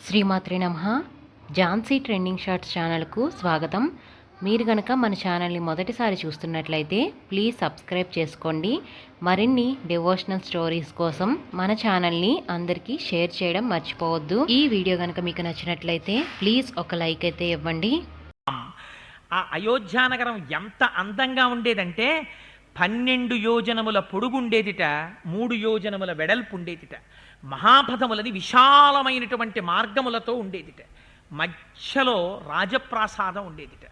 శ్రీమాత్రే నమః. Jhansi trending shorts ఛానల్కు స్వాగతం. మీరు గనక మన ఛానల్ని మొదటిసారి చూస్తున్నట్లయితే ప్లీజ్ సబ్స్క్రైబ్ చేసుకోండి. మరిన్ని డివోషనల్ స్టోరీస్ కోసం మన ఛానల్ని అందరికీ షేర్ చేయడం మర్చిపోవద్దు. ఈ వీడియో కనుక మీకు నచ్చినట్లయితే ప్లీజ్ ఒక లైక్ అయితే ఇవ్వండి. ఆ అయోధ్యానగరం ఎంత అందంగా ఉండేదంటే 12 యోజనముల పొడుగుండేదిట, 3 యోజనముల వెడల్పు ఉండేదిట. మహాపథములని విశాలమైనటువంటి మార్గములతో ఉండేదిట. మధ్యలో రాజప్రాసాదం ఉండేదిట.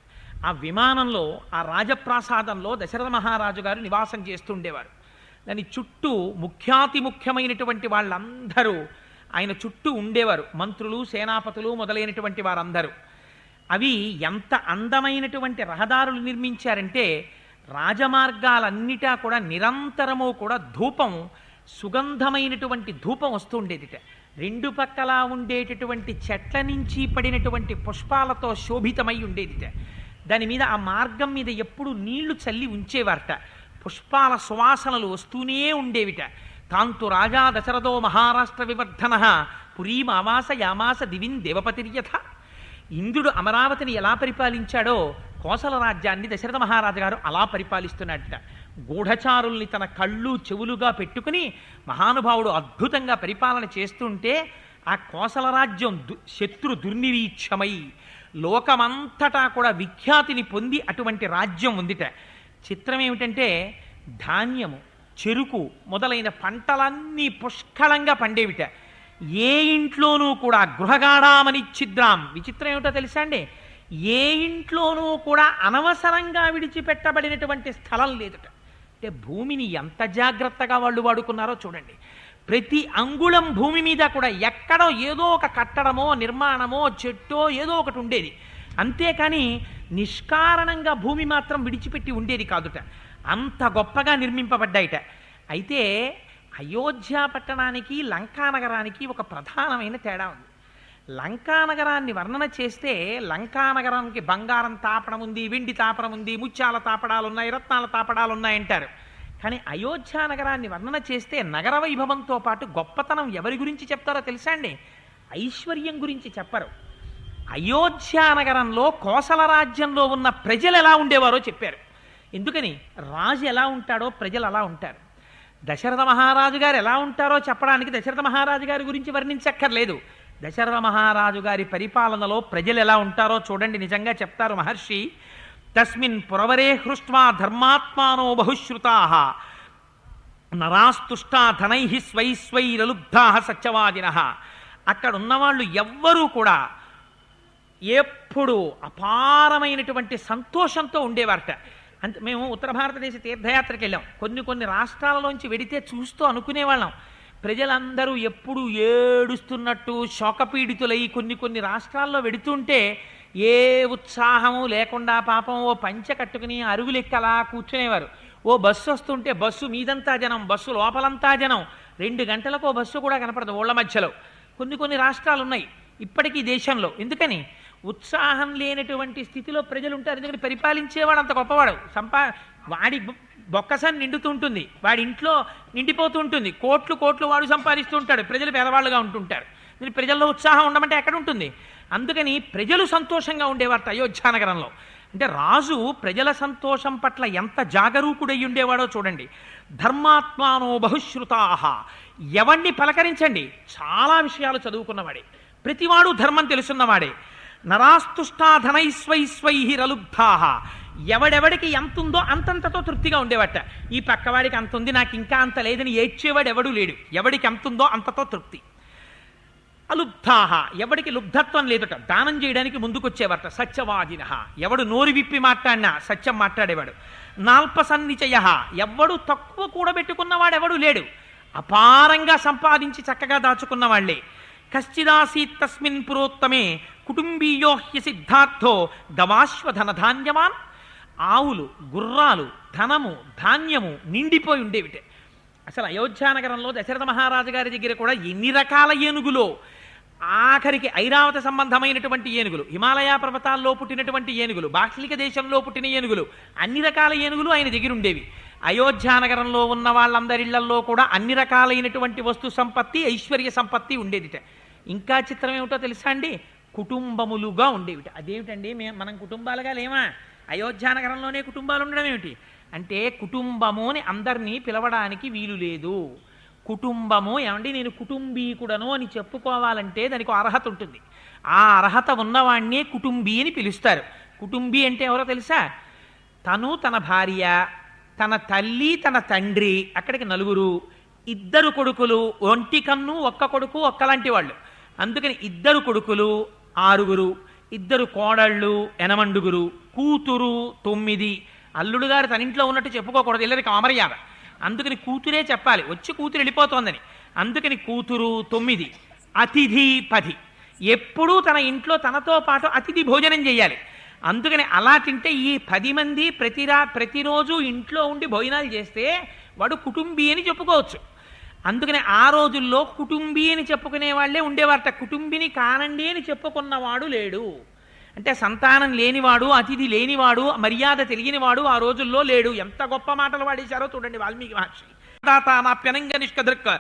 ఆ విమానంలో ఆ రాజప్రాసాదంలో దశరథ మహారాజు గారు నివాసం చేస్తుండేవారు. దాని చుట్టూ ముఖ్యమైనటువంటి వాళ్ళందరూ ఆయన చుట్టూ ఉండేవారు. మంత్రులు, సేనాపతులు మొదలైనటువంటి వారందరూ. అవి ఎంత అందమైనటువంటి రహదారులు నిర్మించారంటే రాజమార్గాలన్నిటా కూడా నిరంతరము కూడా ధూపం, సుగంధమైనటువంటి ధూపం వస్తూ ఉండేదిట. రెండు పక్కలా ఉండేటటువంటి చెట్ల నుంచి పడినటువంటి పుష్పాలతో శోభితమై ఉండేదిట. దాని మీద ఆ మార్గం మీద ఎప్పుడు నీళ్లు చల్లి ఉంచేవారట. పుష్పాల సువాసనలు వస్తూనే ఉండేవిట. తాంతు రాజా దశరథో మహారాష్ట్ర వివర్ధన పురీమావాస యామాస దివిన్ దేవపతిర్యథ. ఇంద్రుడు అమరావతిని ఎలా పరిపాలించాడో కోసల రాజ్యాన్ని దశరథ మహారాజు గారు అలా పరిపాలిస్తున్నాడట. గూఢచారుల్ని తన కళ్ళు చెవులుగా పెట్టుకుని మహానుభావుడు అద్భుతంగా పరిపాలన చేస్తుంటే ఆ కోసల రాజ్యం శత్రు దుర్నిరీక్షమై లోకమంతటా కూడా విఖ్యాతిని పొంది అటువంటి రాజ్యం ఉందిట. చిత్రం ఏమిటంటే ధాన్యము, చెరుకు మొదలైన పంటలన్నీ పుష్కళంగా పండేవిట. ఏ ఇంట్లోనూ కూడా గృహగాఢామనిచ్చిద్రాం. విచిత్రం ఏమిటో తెలుసా అండి? ఏ ఇంట్లోనూ కూడా అనవసరంగా విడిచిపెట్టబడినటువంటి స్థలం లేదుట. అంటే భూమిని ఎంత జాగ్రత్తగా వాళ్ళు వాడుకున్నారో చూడండి. ప్రతి అంగుళం భూమి మీద కూడా ఎక్కడో ఏదో ఒక కట్టడమో నిర్మాణమో చెట్టో ఏదో ఒకటి ఉండేది. అంతేకాని నిష్కారణంగా భూమి మాత్రం విడిచిపెట్టి ఉండేది కాదుట. అంత గొప్పగా నిర్మింపబడ్డాయిట. అయితే అయోధ్య పట్టణానికి లంకానగరానికి ఒక ప్రధానమైన తేడా ఉంది. లంకానగరాన్ని వర్ణన చేస్తే లంకానగరానికి బంగారం తాపడం ఉంది, వెండి తాపడం ఉంది, ముత్యాల తాపడాలు ఉన్నాయి, రత్నాల తాపడాలు ఉన్నాయంటారు. కానీ అయోధ్య నగరాన్ని వర్ణన చేస్తే నగర వైభవంతో పాటు గొప్పతనం ఎవరి గురించి చెప్తారో తెలుసా అండి? ఐశ్వర్యం గురించి చెప్పరు. అయోధ్య నగరంలో కోసల రాజ్యంలో ఉన్న ప్రజలు ఎలా ఉండేవారో చెప్పారు. ఎందుకని? రాజు ఎలా ఉంటాడో ప్రజలు అలా ఉంటారు. దశరథ మహారాజు గారు ఎలా ఉంటారో చెప్పడానికి దశరథ మహారాజు గారి గురించి వర్ణించక్కర్లేదు. దశరథ మహారాజు గారి పరిపాలనలో ప్రజలు ఎలా ఉంటారో చూడండి. నిజంగా చెప్తారు మహర్షి. తస్మిన్ పురవరే హృష్ట్వా ధర్మాత్మానో బహుశ్రుతా నరాస్తుష్టా ధనై స్వైస్వైరలుబ్ధా సత్యవాదిన. అక్కడ ఉన్నవాళ్ళు ఎవ్వరూ కూడా ఎప్పుడు అపారమైనటువంటి సంతోషంతో ఉండేవారట. అంటే మేము ఉత్తర భారతదేశ తీర్థయాత్రకి వెళ్ళాం. కొన్ని రాష్ట్రాలలోంచి వెడితే చూస్తూ అనుకునేవాళ్ళం, ప్రజలందరూ ఎప్పుడు ఏడుస్తున్నట్టు శోకపీడితులై కొన్ని రాష్ట్రాల్లో వెడుతుంటే ఏ ఉత్సాహము లేకుండా పాపం ఓ పంచె కట్టుకుని అరుగులెక్కలా కూర్చునేవారు. ఓ బస్సు వస్తుంటే బస్సు మీదంతా జనం, బస్సు లోపలంతా జనం. 2 గంటలకు ఓ బస్సు కూడా కనపడదు ఊళ్ళ మధ్యలో. కొన్ని రాష్ట్రాలు ఉన్నాయి ఇప్పటికీ దేశంలో. ఎందుకని? ఉత్సాహం లేనటువంటి స్థితిలో ప్రజలు ఉంటారు. ఎందుకంటే పరిపాలించేవాడు అంత గొప్పవాడు. వాడి బొక్కసాన్ని నిండుతుంటుంది, వాడి ఇంట్లో నిండిపోతూ ఉంటుంది, కోట్లు వాడు సంపాదిస్తూ ఉంటాడు, ప్రజలు పేదవాళ్ళుగా ఉంటుంటారు. ప్రజల్లో ఉత్సాహం ఉండమంటే ఎక్కడ ఉంటుంది? అందుకని ప్రజలు సంతోషంగా ఉండేవారు అయోధ్యానగరంలో. అంటే రాజు ప్రజల సంతోషం పట్ల ఎంత జాగరూకుడై ఉండేవాడో చూడండి. ధర్మాత్మానో బహుశ్రుతాహ. ఎవణ్ణి పలకరించండి చాలా విషయాలు చదువుకున్నవాడే, ప్రతివాడు ధర్మం తెలుసున్నవాడే. నరాస్తుష్టా ధనైస్వైస్వైరలుబ్ధా. ఎవడెవడికి ఎంత ఉందో అంతంతతో తృప్తిగా ఉండేవాట. ఈ పక్కవాడికి అంత ఉంది, నాకు ఇంకా అంత లేదని ఏడ్చేవాడు ఎవడూ లేడు. ఎవడికి ఎంత ఉందో అంతతో తృప్తి. అలుబ్ధాహ. ఎవడికి లుబ్ధత్వం లేదట, దానం చేయడానికి ముందుకొచ్చేవారట. సత్యవాదిన. ఎవడు నోరు విప్పి మాట్లాడినా సత్యం మాట్లాడేవాడు. నాల్పసన్నిచయ. ఎవడు తక్కువ కూడబెట్టుకున్నవాడెవడు లేడు, అపారంగా సంపాదించి చక్కగా దాచుకున్నవాళ్లే. కశ్చిదాసీత్ తస్మిన్ పురోత్తమే కుటుంబీయోహ్య సిద్ధార్థో గవాశ్వధన ధాన్యవాన్. ఆవులు, గుర్రాలు, ధనము, ధాన్యము నిండిపోయి ఉండేవిటే. అసలు అయోధ్యానగరంలో దశరథ మహారాజు గారి దగ్గర కూడా ఎన్ని రకాల ఏనుగులో, ఆఖరికి ఐరావత సంబంధమైనటువంటి ఏనుగులు, హిమాలయ పర్వతాల్లో పుట్టినటువంటి ఏనుగులు, బాహ్లిక దేశంలో పుట్టిన ఏనుగులు, అన్ని రకాల ఏనుగులు ఆయన దగ్గర ఉండేవి. అయోధ్యానగరంలో ఉన్న వాళ్ళందరిళ్లల్లో కూడా అన్ని రకాలైనటువంటి వస్తు సంపత్తి, ఐశ్వర్య సంపత్తి ఉండేదిట. ఇంకా చిత్రం ఏమిటో తెలుసా అండి, కుటుంబములుగా ఉండేవిట. అదేమిటండి, మనం కుటుంబాలుగా లేమా? అయోధ్యానగరంలోనే కుటుంబాలు ఉండడం ఏమిటి అంటే, కుటుంబము అని అందరినీ పిలవడానికి వీలు లేదు. కుటుంబము ఏమండి, నేను కుటుంబీకుడను అని చెప్పుకోవాలంటే దానికి ఒక అర్హత ఉంటుంది. ఆ అర్హత ఉన్నవాణ్ణే కుటుంబీ అని పిలుస్తారు. కుటుంబీ అంటే ఎవరో తెలుసా? తను, తన భార్య, తన తల్లి, తన తండ్రి, అక్కడికి నలుగురు, ఇద్దరు కొడుకులు, ఒంటి కన్ను ఒక్క కొడుకు ఒక్కలాంటి వాళ్ళు, అందుకని ఇద్దరు కొడుకులు 6, ఇద్దరు కోడళ్ళు 8, కూతురు 9. అల్లుడు గారు తన ఇంట్లో ఉన్నట్టు చెప్పుకోకూడదు, ఇల్లరికి అమర్యాద. అందుకని కూతురే చెప్పాలి, వచ్చి కూతురు వెళ్ళిపోతోందని. అందుకని కూతురు 9, అతిథి 10. ఎప్పుడూ తన ఇంట్లో తనతో పాటు అతిథి భోజనం చేయాలి. అందుకని అలా తింటే ఈ 10 మంది ప్రతిరోజు ఇంట్లో ఉండి భోజనాలు చేస్తే వాడు కుటుంబీ అని చెప్పుకోవచ్చు. అందుకని ఆ రోజుల్లో కుటుంబీ అని చెప్పుకునే వాళ్ళే ఉండేవారట. కుటుంబిని కానండి అని చెప్పుకున్నవాడు లేడు. అంటే సంతానం లేనివాడు, అతిథి లేనివాడు, మర్యాద తెలియనివాడు ఆ రోజుల్లో లేడు. ఎంత గొప్ప మాటలు వాడేశారో చూడండి వాల్మీకి మహర్షి. దాత నా ప్యనంగ నిష్కదృక్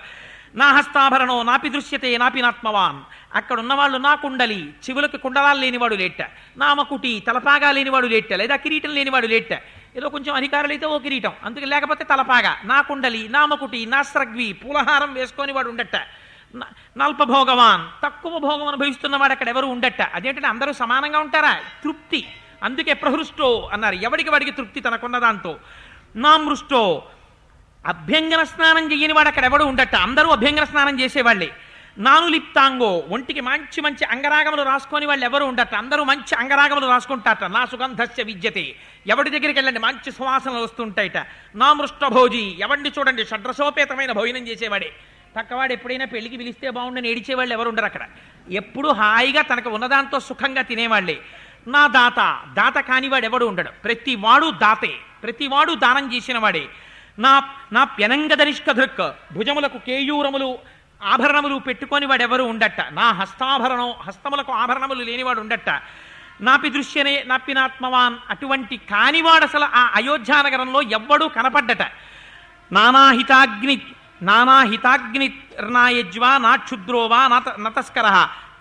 నా హస్తాభరణో నాపి దృశ్యతే నాపి నాత్మవాన్. అక్కడ ఉన్నవాళ్ళు నా కుండలి, చెవులకు కుండలాలు లేనివాడు లేట, నామకుటి తలపాగా లేనివాడు లేట, లేదా కిరీటం లేనివాడు లేట. ఏదో కొంచెం అధికారులైతే ఓ కిరీటం, అందుకే లేకపోతే తలపాగా, నా కుండలి, నామకుటి, నా స్రగ్వి, పూలహారం వేసుకొని వాడు ఉండట. నల్ప భోగవాన్, తక్కువ భోగం అనుభవిస్తున్నవాడు అక్కడ ఎవరు ఉండట. అదేంటంటే అందరూ సమానంగా ఉంటారా? తృప్తి. అందుకే ప్రహృష్టో అన్నారు, ఎవడికి వాడికి తృప్తి తనకున్న దాంతో. నా మృష్టో, అభ్యంగన స్నానం చేయని వాడు అక్కడ ఎవడు ఉండట, అందరూ అభ్యంగన స్నానం చేసేవాళ్ళే. నాను లిప్తాంగో, ఒంటికి మంచి మంచి అంగరాగములు రాసుకొని వాళ్ళు ఎవరు ఉండట, అందరూ మంచి అంగరాగములు రాసుకుంటారట. నా సుగంధస్య విద్యతే, ఎవడి దగ్గరికి వెళ్ళండి మంచి సువాసనలు వస్తుంటాయిట. నా మృష్టభోజి, ఎవరిని చూడండి షడ్రసోపేతమైన భోజనం చేసేవాడే. పక్కవాడు ఎప్పుడైనా పెళ్లికి పిలిస్తే బాగుండని ఏడిచేవాళ్ళు ఎవరు ఉండరు అక్కడ. ఎప్పుడు హాయిగా తనకు ఉన్నదాంతో సుఖంగా తినేవాళ్లే. నా దాత, దాత కానివాడు ఎవడు ఉండడు, ప్రతివాడు దాతే, ప్రతివాడు దానం చేసిన వాడే. నా ప్యనంగదనిష్క దృక్, భుజములకు కేయూరములు ఆభరణములు పెట్టుకొని వాడెవరు ఉండట. నా హస్తాభరణం, హస్తములకు ఆభరణములు లేనివాడు ఉండట. నాపి దృశ్యనే నాపినాత్మవాన్, అటువంటి కానివాడు అసలు ఆ అయోధ్యానగరంలో ఎవ్వడూ కనపడ్డట. నానాహితాగ్నిర్నాయజ్వా నా క్షుద్రోవా నతస్కర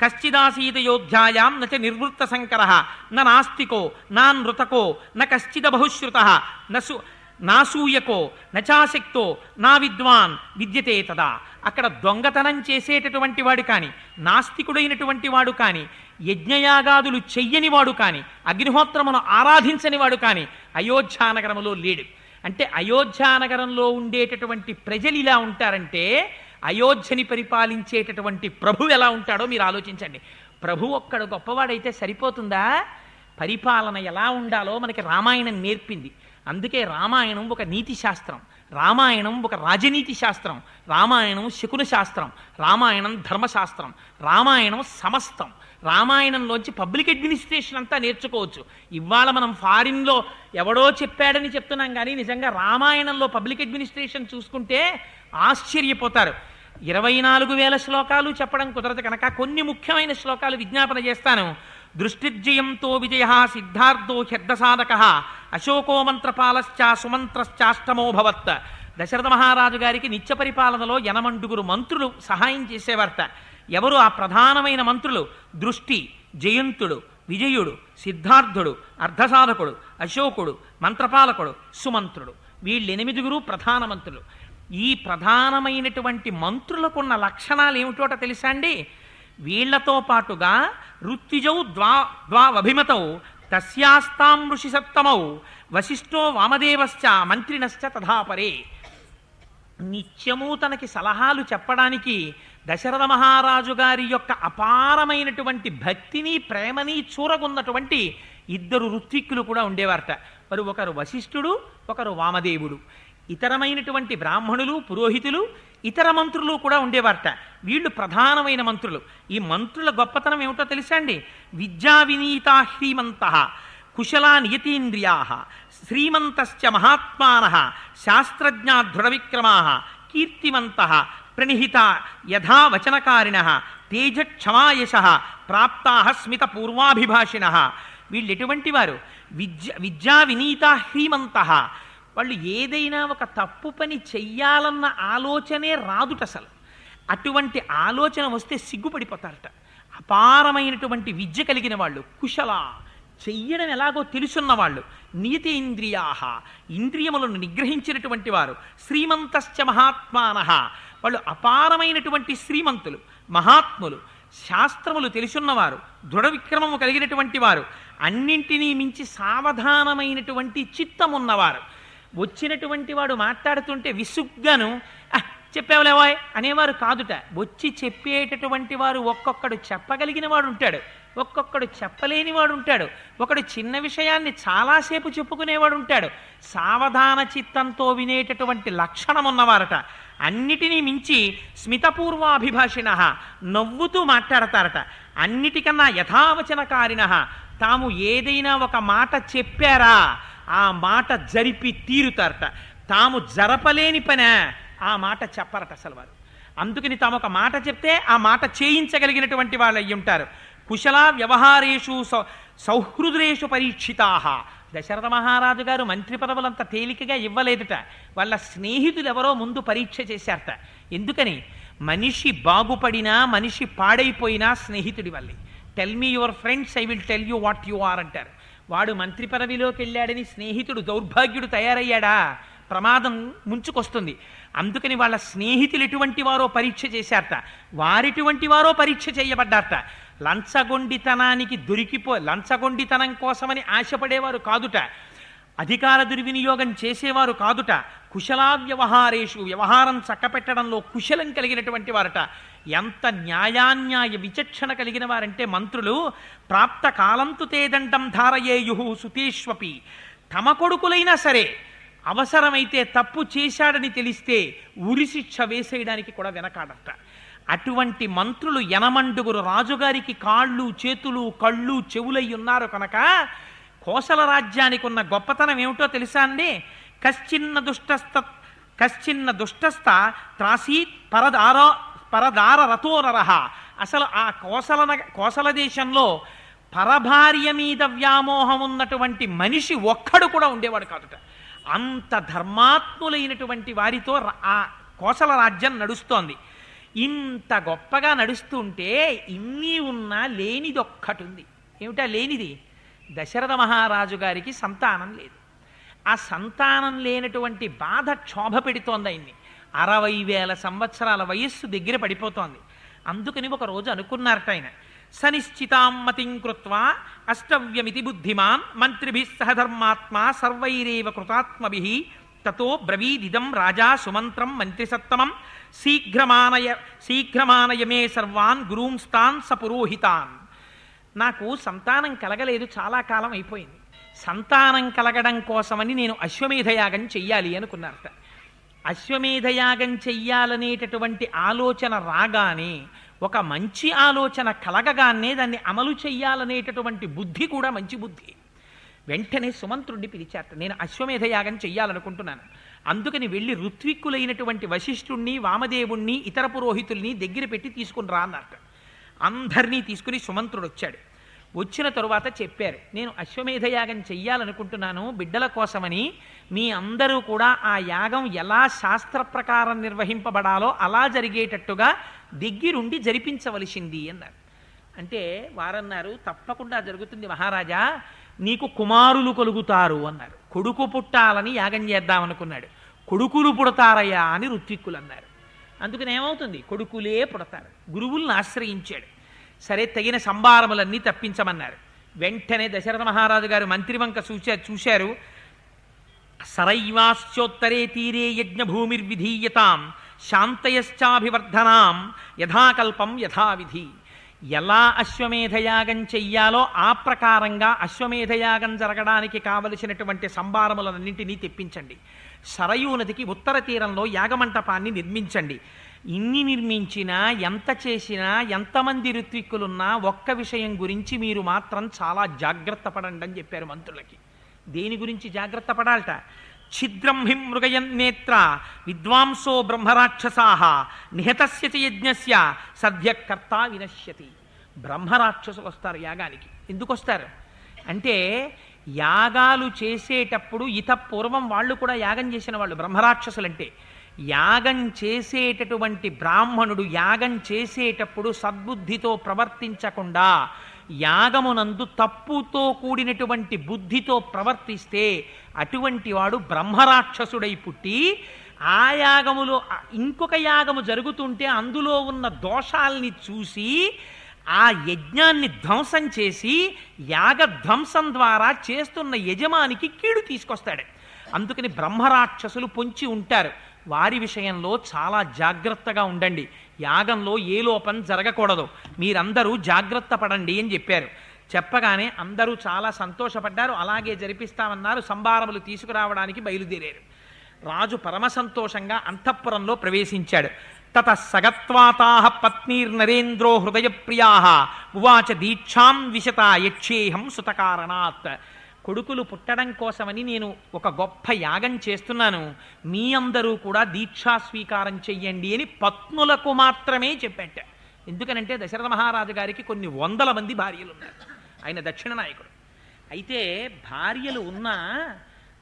కశ్చిదాసీత యోధ్యాయాం నచ నిర్వృత్త సంకర నాస్తికో నా నృతకో న కశ్చిద బహుశ్రుత నాసూయకో నచాశక్తో నా విద్వాన్ విద్యతే తదా. అక్కడ దొంగతనం చేసేటటువంటి వాడు కాని, నాస్తికుడైనటువంటి వాడు కాని, యజ్ఞయాగాదులు చెయ్యని వాడు కాని, అగ్నిహోత్రమును ఆరాధించని వాడు కాని అయోధ్యానగరములో లేడు. అంటే అయోధ్యానగరంలో ఉండేటటువంటి ప్రజలు ఇలా ఉంటారంటే అయోధ్యని పరిపాలించేటటువంటి ప్రభు ఎలా ఉంటాడో మీరు ఆలోచించండి. ప్రభు ఒక్కడు గొప్పవాడైతే సరిపోతుందా? పరిపాలన ఎలా ఉండాలో మనకి రామాయణం నేర్పింది. అందుకే రామాయణం ఒక నీతి శాస్త్రం, రామాయణం ఒక రాజనీతి శాస్త్రం, రామాయణం శకున శాస్త్రం, రామాయణం ధర్మశాస్త్రం, రామాయణం సమస్తం. రామాయణంలోంచి పబ్లిక్ అడ్మినిస్ట్రేషన్ అంతా నేర్చుకోవచ్చు. ఇవాళ మనం ఫారిన్లో ఎవడో చెప్పాడని చెప్తున్నాం కానీ నిజంగా రామాయణంలో పబ్లిక్ అడ్మినిస్ట్రేషన్ చూసుకుంటే ఆశ్చర్యపోతారు. 24,000 శ్లోకాలు చెప్పడం కుదరదు కనుక కొన్ని ముఖ్యమైన శ్లోకాలు విజ్ఞాపన చేస్తాను. దృష్టిర్జయంతో విజయ సిద్ధార్థో హ్యర్థసాధక అశోకో మంత్రపాలశ్చ సుమంత్రశ్చాష్టమోభవత్. దశరథ మహారాజు గారికి నిత్య పరిపాలనలో 80 మంత్రులు సహాయం చేసేవారట. ఎవరు ఆ ప్రధానమైన మంత్రులు? దృష్టి, జయంతుడు, విజయుడు, సిద్ధార్థుడు, అర్ధసాధకుడు, అశోకుడు, మంత్రపాలకుడు, సుమంత్రుడు. వీళ్ళు 8 ప్రధాన మంత్రులు. ఈ ప్రధానమైనటువంటి మంత్రులకున్న లక్షణాలు ఏమిటోట తెలుసా అండి? వీళ్లతో పాటుగా ఋత్విజౌ ద్వావభిమతౌ తస్యాస్తాం ఋషి సప్తమౌ వశిష్ఠో వామదేవశ్చ మంత్రినశ్చ తథాపరే. నిత్యము తనకి సలహాలు చెప్పడానికి దశరథ మహారాజు గారి యొక్క అపారమైనటువంటి భక్తిని ప్రేమని చూరగొన్నటువంటి 2 ఋత్విక్కులు కూడా ఉండేవారట. మరి ఒకరు వశిష్ఠుడు, ఒకరు వామదేవుడు. ఇతరమైనటువంటి బ్రాహ్మణులు, పురోహితులు, ఇతర మంత్రులు కూడా ఉండేవారట. వీళ్ళు ప్రధానమైన మంత్రులు. ఈ మంత్రుల గొప్పతనం ఏమిటో తెలుసా అండి? విద్యా వినీతా శ్రీమంత కుశలా నియతీంద్రియా శ్రీమంతశ్చ మహాత్మాన శాస్త్రజ్ఞా దృఢ విక్రమా కీర్తివంత ప్రణిహిత యథా వచనకారిణ తేజ క్షమాయశ ప్రాప్తా స్మిత పూర్వాభిభాషిణ. వీళ్ళు ఎటువంటి వారు? విద్యా వినీతా హ్రీమంత. వాళ్ళు ఏదైనా ఒక తప్పు పని చెయ్యాలన్న ఆలోచనే రాదుట అసలు. అటువంటి ఆలోచన వస్తే సిగ్గుపడిపోతారట. అపారమైనటువంటి విద్య కలిగిన వాళ్ళు, కుశల, చెయ్యడం ఎలాగో తెలుసున్న వాళ్ళు, నీతేంద్రియాహ, ఇంద్రియములను నిగ్రహించినటువంటి వారు, శ్రీమంతశ్చ మహాత్మానః, వాళ్ళు అపారమైనటువంటి శ్రీమంతులు, మహాత్ములు, శాస్త్రములు తెలుసున్నవారు, దృఢ విక్రమము కలిగినటువంటి వారు, అన్నింటినీ మించి సావధానమైనటువంటి చిత్తమున్నవారు. వచ్చినటువంటి వాడు మాట్లాడుతుంటే విసుగ్గాను చెప్పావులేవాయ్ అనేవారు కాదుట. వచ్చి చెప్పేటటువంటి వారు ఒక్కొక్కడు చెప్పగలిగిన వాడు ఉంటాడు, ఒక్కొక్కడు చెప్పలేని వాడు ఉంటాడు, ఒకడు చిన్న విషయాన్ని చాలాసేపు చెప్పుకునేవాడు ఉంటాడు. సావధాన చిత్తంతో వినేటటువంటి లక్షణం ఉన్నవారట. అన్నిటినీ మించి స్మితపూర్వాభిభాషిణ, నవ్వుతూ మాట్లాడతారట. అన్నిటికన్నా యథావచనకారిణ, తాము ఏదైనా ఒక మాట చెప్పారా ఆ మాట జరిపి తీరుతారట. తాము జరపలేని పని ఆ మాట చెప్పరట అసలు వారు. అందుకని తాము ఒక మాట చెప్తే ఆ మాట చేయించగలిగినటువంటి వాళ్ళు అయ్యి ఉంటారు. కుశల వ్యవహారేషు సౌహృదేషు పరీక్షితా. దశరథ మహారాజు గారు మంత్రి పదవులంత తేలికగా ఇవ్వలేదుట. వాళ్ళ స్నేహితులు ఎవరో ముందు పరీక్ష చేశారట. ఎందుకని? మనిషి బాగుపడినా మనిషి పాడైపోయినా స్నేహితుడి వల్లే. Tell me your friends, I will tell you what you are అంటారు. వాడు మంత్రి పదవిలోకి వెళ్ళాడని స్నేహితుడు దౌర్భాగ్యుడు తయారయ్యాడా ప్రమాదం ముంచుకొస్తుంది. అందుకని వాళ్ళ స్నేహితులు ఎటువంటి వారో పరీక్ష చేశారట, వారిటువంటి వారో పరీక్ష చేయబడ్డారట. లంచగొండితనానికి లంచగొండితనం కోసమని ఆశపడేవారు కాదుట, అధికార దుర్వినియోగం చేసేవారు కాదుట. కుశలా వ్యవహారేషు, వ్యవహారం చక్కపెట్టడంలో కుశలం కలిగినటువంటి వారట. ఎంత న్యాయాన్యాయ విచక్షణ కలిగిన వారంటే మంత్రులు, ప్రాప్త కాలంతు తేదండం ధారయేయు సుతేష్వపి. తమ కొడుకులైనా సరే అవసరమైతే తప్పు చేశాడని తెలిస్తే ఉరిశిక్ష వేసేయడానికి కూడా వెనకాడట. అటువంటి మంత్రులు యనమండుగురు రాజుగారికి కాళ్ళు చేతులు కళ్ళు చెవులై ఉన్నారు కనుక కోసల రాజ్యానికి ఉన్న గొప్పతనం ఏమిటో తెలుసా అండి? కశ్చిన్న దుష్టస్థ త్రాసీత్ పరదార రతోనరహ. అసలు ఆ కోసల దేశంలో పరభార్య మీద వ్యామోహం ఉన్నటువంటి మనిషి ఒక్కడు కూడా ఉండేవాడు కాదుట. అంత ధర్మాత్ములైనటువంటి వారితో ఆ కోసల రాజ్యం నడుస్తోంది. ఇంత గొప్పగా నడుస్తుంటే ఇన్ని ఉన్నా లేనిది ఒక్కటి ఉంది. ఏమిటా లేనిది? దశరథ మహారాజు గారికి సంతానం లేదు. ఆ సంతానం లేనటువంటి బాధ క్షోభ పెడుతోంది ఆయన్ని. 60,000 సంవత్సరాల వయస్సు దగ్గర పడిపోతోంది. అందుకని ఒక రోజు అనుకున్నారట ఆయన, సనిశ్చితాం మతిం కృత్వా అష్టవ్యమితి బుద్ధిమాన్ మంత్రిభిః సహధర్మాత్మా సర్వైరేవ కృతాత్మభిః తతో బ్రవీదిదం రాజా సుమంత్రం మంత్రిసత్తమం శీఘ్రమానయమే సర్వాన్ గురూంస్తాన్ సపురోహితాన్. నాకు సంతానం కలగలేదు, చాలా కాలం అయిపోయింది. సంతానం కలగడం కోసమని నేను అశ్వమేధయాగం చెయ్యాలి అనుకున్నారట. అశ్వమేధయాగం చెయ్యాలనేటటువంటి ఆలోచన రాగానే, ఒక మంచి ఆలోచన కలగగానే దాన్ని అమలు చెయ్యాలనేటటువంటి బుద్ధి కూడా మంచి బుద్ధి. వెంటనే సుమంత్రుడిని పిలిచారట, నేను అశ్వమేధయాగం చెయ్యాలనుకుంటున్నాను, అందుకని వెళ్ళి ఋత్విక్కులైనటువంటి వశిష్ఠుణ్ణి వామదేవుణ్ణి ఇతర పురోహితుల్ని దగ్గర పెట్టి తీసుకుని రా అన్నట్ట. అందరినీ తీసుకుని సుమంత్రుడు వచ్చాడు. వచ్చిన తరువాత చెప్పారు, నేను అశ్వమేధయాగం చెయ్యాలనుకుంటున్నాను బిడ్డల కోసమని. మీ అందరూ కూడా ఆ యాగం ఎలా శాస్త్ర ప్రకారం నిర్వహింపబడాలో అలా జరిగేటట్టుగా దగ్గరుండి జరిపించవలసింది అన్నారు. అంటే వారన్నారు, తప్పకుండా జరుగుతుంది మహారాజా, నీకు కుమారులు కలుగుతారు అన్నారు. కొడుకు పుట్టాలని యాగం చేద్దామనుకున్నాడు. కొడుకులు పుడతారయ్యా అని ఋత్విక్కులు అన్నారు. అందుకని ఏమవుతుంది? కొడుకులే పుడతారు. గురువుల్ని ఆశ్రయించాడు. సరే, తగిన సంభారములన్నీ తప్పించమన్నారు. వెంటనే దశరథ మహారాజు గారు మంత్రివంక చూశారు. సరైవాశ్చోత్తరే తీరే యజ్ఞభూమిర్విధీయతాం శాంతయశ్చాభివర్ధనాం యథాకల్పం యథావిధి. ఎలా అశ్వమేధయాగం చెయ్యాలో ఆ ప్రకారంగా అశ్వమేధయాగం జరగడానికి కావలసినటువంటి సంభారములన్నింటినీ తెప్పించండి. సరయూ నదికి ఉత్తర తీరంలో యాగమంటపాన్ని నిర్మించండి. ఇన్ని నిర్మించినా, ఎంత చేసినా, ఎంతమంది ఋత్విక్కులున్నా ఒక్క విషయం గురించి మీరు మాత్రం చాలా జాగ్రత్త పడండి అని చెప్పారు మంత్రులకి. దేని గురించి జాగ్రత్త పడాలట? ఛిద్రం హిం మృగయన్నేత్ర విద్వాంసో బ్రహ్మరాక్షసాః నిహతస్య చ యజ్ఞస్య సద్యకర్తా వినశ్యతి. బ్రహ్మరాక్షసులు వస్తారు యాగానికి. ఎందుకు వస్తారు అంటే, యాగాలు చేసేటప్పుడు పూర్వం వాళ్ళు కూడా యాగం చేసిన వాళ్ళు బ్రహ్మరాక్షసులంటే. యాగం చేసేటటువంటి బ్రాహ్మణుడు యాగం చేసేటప్పుడు సద్బుద్ధితో ప్రవర్తించకుండా యాగమునందు తప్పుతో కూడినటువంటి బుద్ధితో ప్రవర్తిస్తే అటువంటి వాడు బ్రహ్మరాక్షసుడై పుట్టి ఆ యాగములో ఇంకొక యాగము జరుగుతుంటే అందులో ఉన్న దోషాల్ని చూసి ఆ యజ్ఞాన్ని ధ్వంసం చేసి యాగధ్వంసం ద్వారా చేస్తున్న యజమానికి కీడు తీసుకొస్తాడు. అందుకని బ్రహ్మరాక్షసులు పొంచి ఉంటారు. వారి విషయంలో చాలా జాగ్రత్తగా ఉండండి. యాగంలో ఏ లోపం జరగకూడదు, మీరందరూ జాగ్రత్త పడండి అని చెప్పారు. చెప్పగానే అందరూ చాలా సంతోషపడ్డారు. అలాగే జరిపిస్తామన్నారు. సంభారములు తీసుకురావడానికి బయలుదేరారు. రాజు పరమ సంతోషంగా అంతఃపురంలో ప్రవేశించాడు. తత సగత్వాతాహ పత్నీర్నరేంద్రో హృదయప్రియా ఉవాచ దీక్షాం విశత యక్షేహం సుతకారణాత్. కొడుకులు పుట్టడం కోసమని నేను ఒక గొప్ప యాగం చేస్తున్నాను, మీ అందరూ కూడా దీక్షా స్వీకారం చెయ్యండి అని పత్నులకు మాత్రమే చెప్పాట. ఎందుకనంటే దశరథ మహారాజు గారికి కొన్ని వందల మంది భార్యలు ఉన్నారు. ఆయన దక్షిణ నాయకుడు. అయితే భార్యలు ఉన్న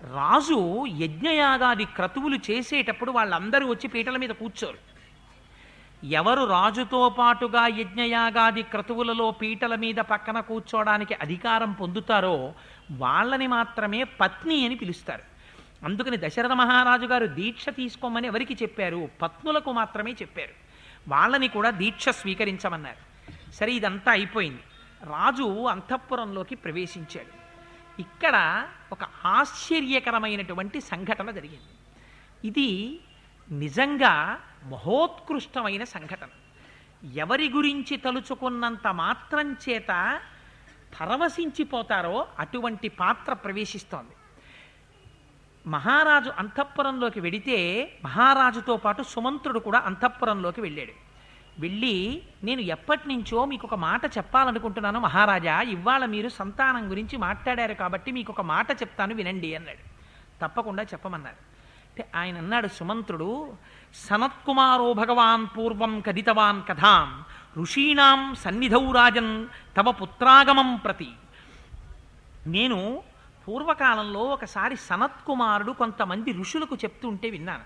రాజు యజ్ఞయాగాది క్రతువులు చేసేటప్పుడు వాళ్ళందరూ వచ్చి పీటల మీద కూర్చోరు. ఎవరు రాజుతో పాటుగా యజ్ఞయాగాది క్రతువులలో పీటల మీద పక్కన కూర్చోవడానికి అధికారం పొందుతారో వాళ్ళని మాత్రమే పత్ని అని పిలుస్తారు. అందుకని దశరథ మహారాజు గారు దీక్ష తీసుకోమని ఎవరికి చెప్పారు? పత్నులకు మాత్రమే చెప్పారు. వాళ్ళని కూడా దీక్ష స్వీకరించమన్నారు. సరే, ఇదంతా అయిపోయింది. రాజు అంతఃపురంలోకి ప్రవేశించాడు. ఇక్కడ ఒక ఆశ్చర్యకరమైనటువంటి సంఘటన జరిగింది. ఇది నిజంగా మహోత్కృష్టమైన సంఘటన. ఎవరి గురించి తలుచుకున్నంత మాత్రం చేత పరవశించిపోతారో అటువంటి పాత్ర ప్రవేశిస్తోంది. మహారాజు అంతఃపురంలోకి వెడితే మహారాజుతో పాటు సుమంత్రుడు కూడా అంతఃపురంలోకి వెళ్ళాడు. వెళ్ళి, నేను ఎప్పటి నుంచో మీకు ఒక మాట చెప్పాలనుకుంటున్నాను మహారాజా, ఇవాళ మీరు సంతానం గురించి మాట్లాడారు కాబట్టి మీకు ఒక మాట చెప్తాను వినండి అన్నాడు. తప్పకుండా చెప్పమన్నారు. అంటే ఆయన అన్నాడు సుమంత్రుడు, సనత్కుమారో భగవాన్ పూర్వం కథితవాన్ కథాం ఋషీణాం సన్నిధౌ రాజన్ తవ పుత్రాగమం ప్రతి. నేను పూర్వకాలంలో ఒకసారి సనత్కుమారుడు కొంతమంది ఋషులకు చెప్తుంటే విన్నాను.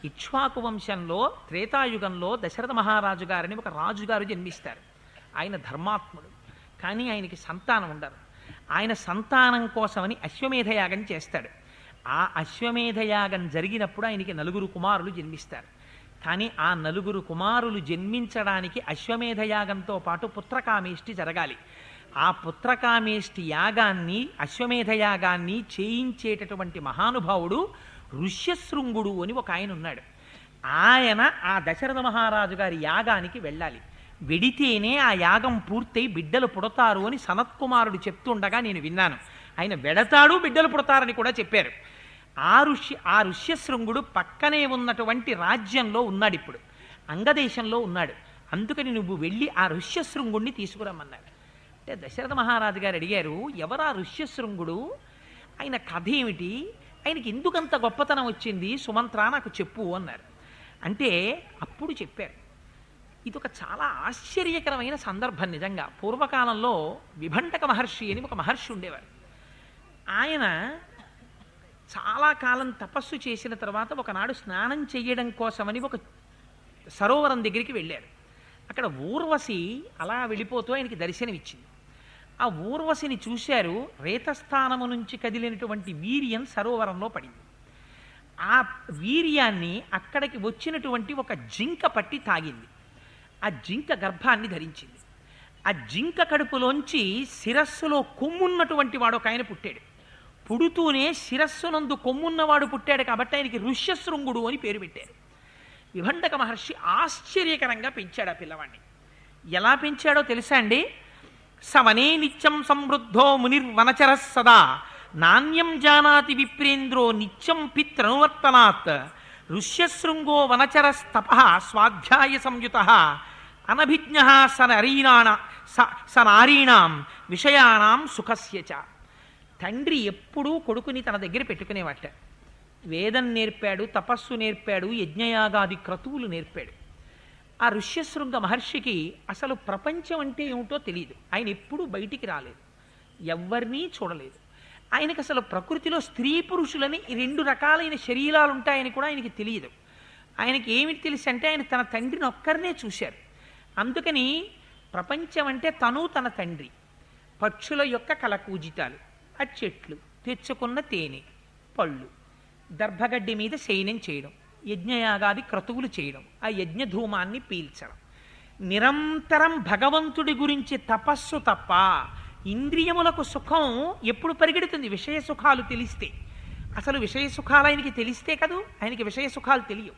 ఇక్ష్వాకు వంశంలో త్రేతాయుగంలో దశరథ మహారాజు గారిని ఒక రాజుగారు జన్మిస్తారు. ఆయన ధర్మాత్ముడు, కానీ ఆయనకి సంతానం ఉండరు. ఆయన సంతానం కోసమని అశ్వమేధయాగం చేస్తాడు. ఆ అశ్వమేధయాగం జరిగినప్పుడు ఆయనకి 4 కుమారులు జన్మిస్తారు. కానీ ఆ 4 కుమారులు జన్మించడానికి అశ్వమేధయాగంతో పాటు పుత్రకామేష్టి జరగాలి. ఆ పుత్రకామేష్టి యాగాన్ని, అశ్వమేధయాగాన్ని చేయించేటటువంటి మహానుభావుడు ఋష్యశృంగుడు అని ఒక ఆయన ఉన్నాడు. ఆయన ఆ దశరథ మహారాజు గారి యాగానికి వెళ్ళాలి. వెడితేనే ఆ యాగం పూర్తయి బిడ్డలు పుడతారు అని సనత్కుమారుడు చెప్తుండగా నేను విన్నాను. ఆయన వెడతాడు, బిడ్డలు పుడతారని కూడా చెప్పారు. ఆ ఋష్యశృంగుడు పక్కనే ఉన్నటువంటి రాజ్యంలో ఉన్నాడు, ఇప్పుడు అంగదేశంలో ఉన్నాడు. అందుకని నువ్వు వెళ్ళి ఆ ఋష్యశృంగుడిని తీసుకురమ్మన్నాడు. అంటే దశరథ మహారాజు గారు అడిగారు, ఎవరా ఋష్యశృంగుడు, ఆయన కథ ఏమిటి, ఆయనకి ఎందుకంత గొప్పతనం వచ్చింది, సుమంత్ర నాకు చెప్పు అన్నారు. అంటే అప్పుడు చెప్పారు. ఇది ఒక చాలా ఆశ్చర్యకరమైన సందర్భం. నిజంగా పూర్వకాలంలో విభంటక మహర్షి అని ఒక మహర్షి ఉండేవారు. ఆయన చాలా కాలం తపస్సు చేసిన తర్వాత ఒకనాడు స్నానం చేయడం కోసమని ఒక సరోవరం దగ్గరికి వెళ్ళారు. అక్కడ ఊర్వశి అలా వెళ్ళిపోతూ ఆయనకి దర్శనమిచ్చింది. ఆ ఊర్వశిని చూశారు. రేతస్థానము నుంచి కదిలినటువంటి వీర్యం సరోవరంలో పడింది. ఆ వీర్యాన్ని అక్కడికి వచ్చినటువంటి ఒక జింక పట్టి తాగింది. ఆ జింక గర్భాన్ని ధరించింది. ఆ జింక కడుపులోంచి శిరస్సులో కొమ్మున్నటువంటి వాడు ఒక ఆయన పుట్టాడు. పుడుతూనే శిరస్సునందు కొమ్మున్నవాడు పుట్టాడు కాబట్టి ఆయనకి ఋష్యశృంగుడు అని పేరు పెట్టారు. విభండక మహర్షి ఆశ్చర్యకరంగా పెంచాడు ఆ పిల్లవాడిని. ఎలా పెంచాడో తెలుసా అండి? సవనే నిత్యం సమృద్ధో మునిర్వనచర సదా నాణ్యం జానాతి విప్రేంద్రో నిత్యం పిత్రనువర్తనాత్ ఋష్యశృంగో వనచరస్తప స్వాధ్యాయ సంయుత అనభిజ్ఞ సనారీణాం విషయానాం సుఖస్య చ. తండ్రి ఎప్పుడూ కొడుకుని తన దగ్గర పెట్టుకునేవాట. వేదం నేర్పాడు, తపస్సు నేర్పాడు, యజ్ఞయాగాది క్రతువులు నేర్పాడు. ఆ ఋష్యశృంగ మహర్షికి అసలు ప్రపంచం అంటే ఏమిటో తెలియదు. ఆయన ఎప్పుడూ బయటికి రాలేదు, ఎవ్వరినీ చూడలేదు. ఆయనకు అసలు ప్రకృతిలో స్త్రీ పురుషులని 2 రకాలైన శరీరాలు ఉంటాయని కూడా ఆయనకి తెలియదు. ఆయనకి ఏమిటి తెలుసు అంటే ఆయన తన తండ్రిని ఒక్కరినే చూశారు. అందుకని ప్రపంచం అంటే తను తన తండ్రి, పక్షుల యొక్క కలకూజితాలు, ఆ చెట్లు, తెచ్చుకున్న తేనె, పళ్ళు, దర్భగడ్డి మీద శయనం చేయడం, యజ్ఞయాగాది క్రతువులు చేయడం, ఆ యజ్ఞధూమాన్ని పీల్చడం, నిరంతరం భగవంతుడి గురించి తపస్సు తప్ప ఇంద్రియములకు సుఖం ఎప్పుడు పరిగెడుతుంది? విషయ సుఖాలు తెలిస్తే. అసలు విషయ సుఖాలు ఆయనకి తెలిస్తే కదూ, ఆయనకి విషయ సుఖాలు తెలియవు.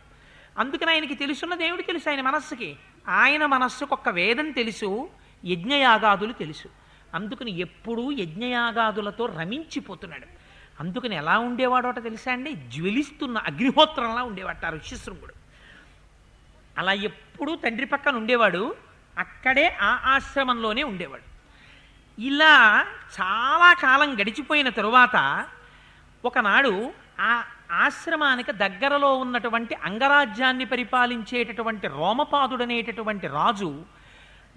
అందుకని ఆయనకి తెలుసున్న దేవుడు తెలుసు ఆయన మనస్సుకి. ఆయన మనస్సుకు ఒక్క వేదం తెలుసు, యజ్ఞయాగాదులు తెలుసు. అందుకని ఎప్పుడూ యజ్ఞయాగాదులతో రమించిపోతున్నాడు. అందుకని ఎలా ఉండేవాడోట తెలుసా అండి? జ్వలిస్తున్న అగ్నిహోత్రంలా ఉండేవాట ఋష్యశృంగుడు. అలా ఎప్పుడూ తండ్రి పక్కన ఉండేవాడు, అక్కడే ఆ ఆశ్రమంలోనే ఉండేవాడు. ఇలా చాలా కాలం గడిచిపోయిన తరువాత ఒకనాడు ఆ ఆశ్రమానికి దగ్గరలో ఉన్నటువంటి అంగరాజ్యాన్ని పరిపాలించేటటువంటి రోమపాదుడనేటటువంటి రాజు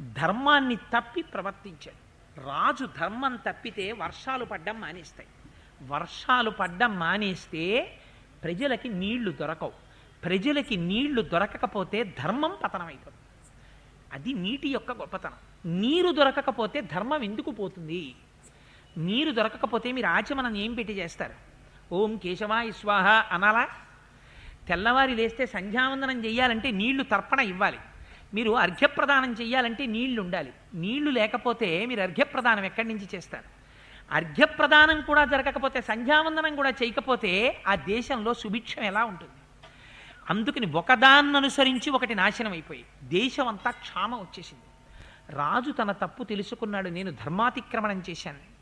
ధర్మాన్ని తప్పి ప్రవర్తించాడు. రాజు ధర్మం తప్పితే వర్షాలు పడ్డం మానేస్తాయి. వర్షాలు పడ్డం మానేస్తే ప్రజలకి నీళ్లు దొరకవు. ప్రజలకి నీళ్లు దొరకకపోతే ధర్మం పతనమైపోతుంది. అది నీటి యొక్క గొప్పతనం. నీరు దొరకకపోతే ధర్మం ఎందుకు పోతుంది? నీరు దొరకకపోతే మీరు ఆచమనం ఏం పెట్టి చేస్తారు? ఓం కేశవాయ స్వాహ అనాలా? తెల్లవారి లేస్తే సంధ్యావందనం చెయ్యాలంటే నీళ్లు తర్పణ ఇవ్వాలి. మీరు అర్ఘ్యప్రదానం చెయ్యాలంటే నీళ్లు ఉండాలి. నీళ్లు లేకపోతే మీరు అర్ఘ్యప్రదానం ఎక్కడి నుంచి చేస్తారు? అర్ఘ్యప్రదానం కూడా జరగకపోతే, సంధ్యావందనం కూడా చేయకపోతే ఆ దేశంలో సుభిక్షం ఎలా ఉంటుంది? అందుకని ఒకదాన్ని అనుసరించి ఒకటి నాశనం అయిపోయి దేశం అంతా క్షామం వచ్చేసింది. రాజు తన తప్పు తెలుసుకున్నాడు, నేను ధర్మాతిక్రమణం చేశాను.